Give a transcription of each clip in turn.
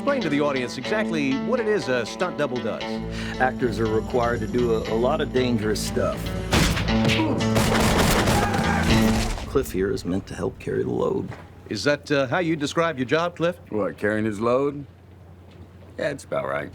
explain to the audience exactly what it is a stunt double does. Actors are required to do a lot of dangerous stuff. Cliff here is meant to help carry the load. Is that how you describe your job, Cliff? What, carrying his load? Yeah, it's about right.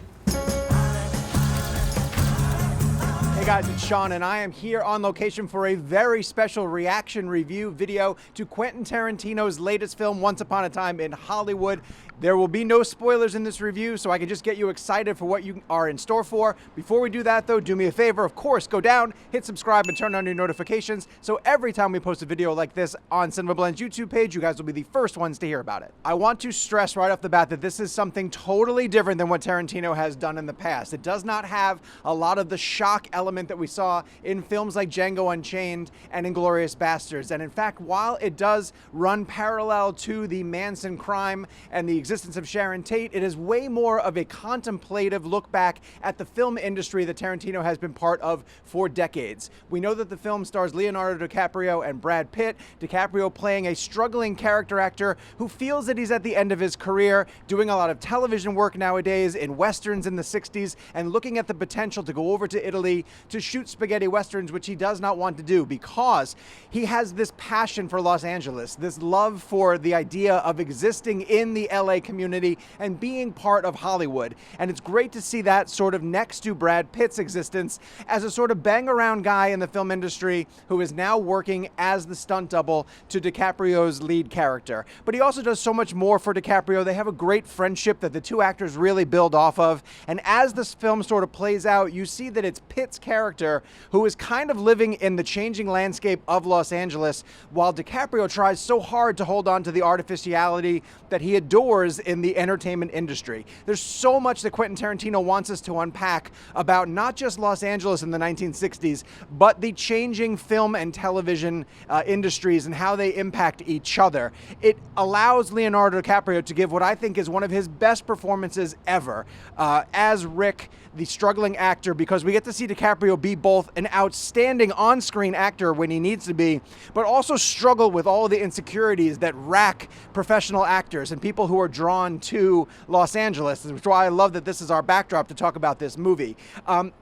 Hey guys, it's Sean, and I am here on location for a very special reaction review video to Quentin Tarantino's latest film, Once Upon a Time in Hollywood. There will be no spoilers in this review, so I can just get you excited for what you are in store for. Before we do that, though, do me a favor, of course, go down, hit subscribe, and turn on your notifications, so every time we post a video like this on CinemaBlend's YouTube page, you guys will be the first ones to hear about it. I want to stress right off the bat that this is something totally different than what Tarantino has done in the past. It does not have a lot of the shock element that we saw in films like Django Unchained and Inglourious Basterds. And in fact, while it does run parallel to the Manson crime and the existence of Sharon Tate, it is way more of a contemplative look back at the film industry that Tarantino has been part of for decades. We know that the film stars Leonardo DiCaprio and Brad Pitt, DiCaprio playing a struggling character actor who feels that he's at the end of his career, doing a lot of television work nowadays in westerns in the 60s, and looking at the potential to go over to Italy to shoot spaghetti westerns, which he does not want to do because he has this passion for Los Angeles, this love for the idea of existing in the LA community and being part of Hollywood. And it's great to see that sort of next to Brad Pitt's existence as a sort of bang-around guy in the film industry who is now working as the stunt double to DiCaprio's lead character. But he also does so much more for DiCaprio. They have a great friendship that the two actors really build off of. And as this film sort of plays out, you see that it's Pitt's character who is kind of living in the changing landscape of Los Angeles, while DiCaprio tries so hard to hold on to the artificiality that he adores in the entertainment industry. There's so much that Quentin Tarantino wants us to unpack about not just Los Angeles in the 1960s, but the changing film and television industries and how they impact each other. It allows Leonardo DiCaprio to give what I think is one of his best performances ever as Rick, the struggling actor, because we get to see DiCaprio be both an outstanding on-screen actor when he needs to be, but also struggle with all the insecurities that rack professional actors and people who are drawn to Los Angeles, which is why I love that this is our backdrop to talk about this movie.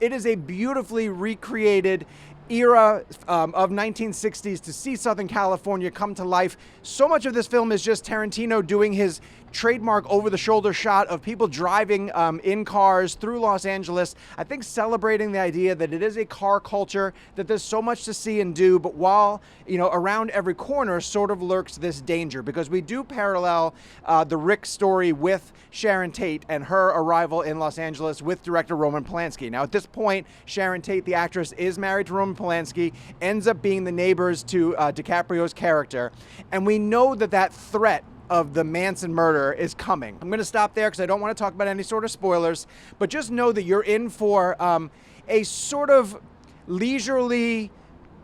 It is a beautifully recreated era of 1960s to see Southern California come to life. So much of this film is just Tarantino doing his trademark over-the-shoulder shot of people driving in cars through Los Angeles. I think celebrating the idea that it is a car culture, that there's so much to see and do, but while, you know, around every corner sort of lurks this danger, because we do parallel the Rick story with Sharon Tate and her arrival in Los Angeles with director Roman Polanski. Now, at this point, Sharon Tate, the actress, is married to Roman Polanski, ends up being the neighbors to DiCaprio's character, and we know that that threat of the Manson murder is coming. I'm going to stop there because I don't want to talk about any sort of spoilers, but just know that you're in for a sort of leisurely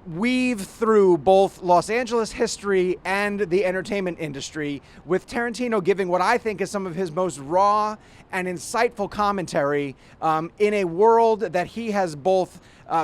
weave through both Los Angeles history and the entertainment industry, with Tarantino giving what I think is some of his most raw and insightful commentary in a world that he has both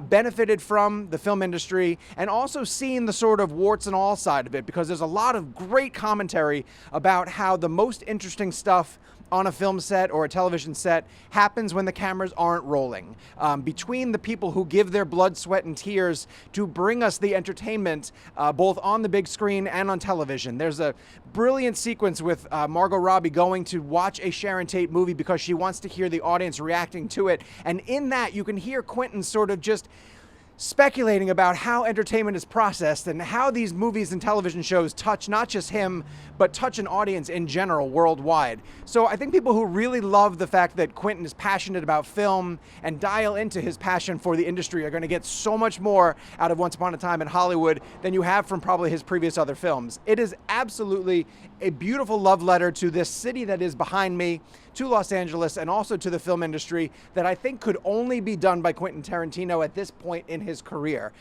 benefited from, the film industry, and also seen the sort of warts and all side of it, because there's a lot of great commentary about how the most interesting stuff on a film set or a television set happens when the cameras aren't rolling. Between the people who give their blood, sweat, and tears to bring us the entertainment, both on the big screen and on television. There's a brilliant sequence with Margot Robbie going to watch a Sharon Tate movie because she wants to hear the audience reacting to it. And in that, you can hear Quentin sort of just speculating about how entertainment is processed and how these movies and television shows touch not just him, but touch an audience in general worldwide. So I think people who really love the fact that Quentin is passionate about film and dial into his passion for the industry are going to get so much more out of Once Upon a Time in Hollywood than you have from probably his previous other films. It is absolutely a beautiful love letter to this city that is behind me, to Los Angeles, and also to the film industry that I think could only be done by Quentin Tarantino at this point in his career.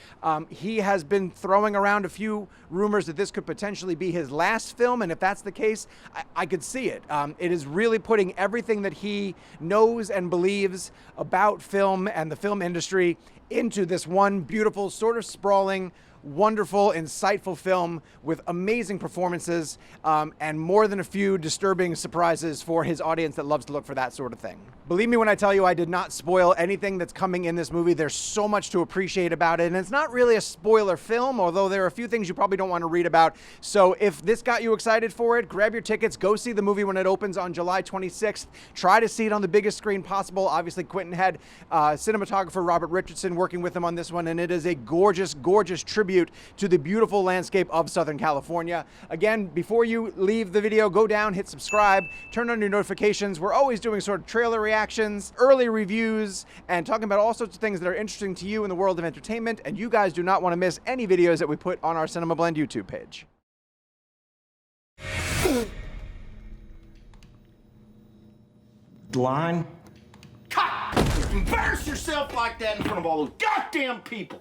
He has been throwing around a few rumors that this could potentially be his last film, and if that's the case, I could see it. It is really putting everything that he knows and believes about film and the film industry into this one beautiful, sort of sprawling, wonderful, insightful film with amazing performances and more than a few disturbing surprises for his audience that loves to look for that sort of thing. Believe me when I tell you I did not spoil anything that's coming in this movie. There's so much to appreciate about it, and it's not really a spoiler film, although there are a few things you probably don't want to read about. So if this got you excited for it, grab your tickets, go see the movie when it opens on July 26th. Try to see it on the biggest screen possible. Obviously, Quentin had cinematographer Robert Richardson working with him on this one, and it is a gorgeous, gorgeous tribute to the beautiful landscape of Southern California. Again, before you leave the video, go down, hit subscribe, turn on your notifications. We're always doing sort of trailer reactions, early reviews, and talking about all sorts of things that are interesting to you in the world of entertainment, and you guys do not want to miss any videos that we put on our CinemaBlend YouTube page. Line? Cut! Embarrass yourself like that in front of all those goddamn people!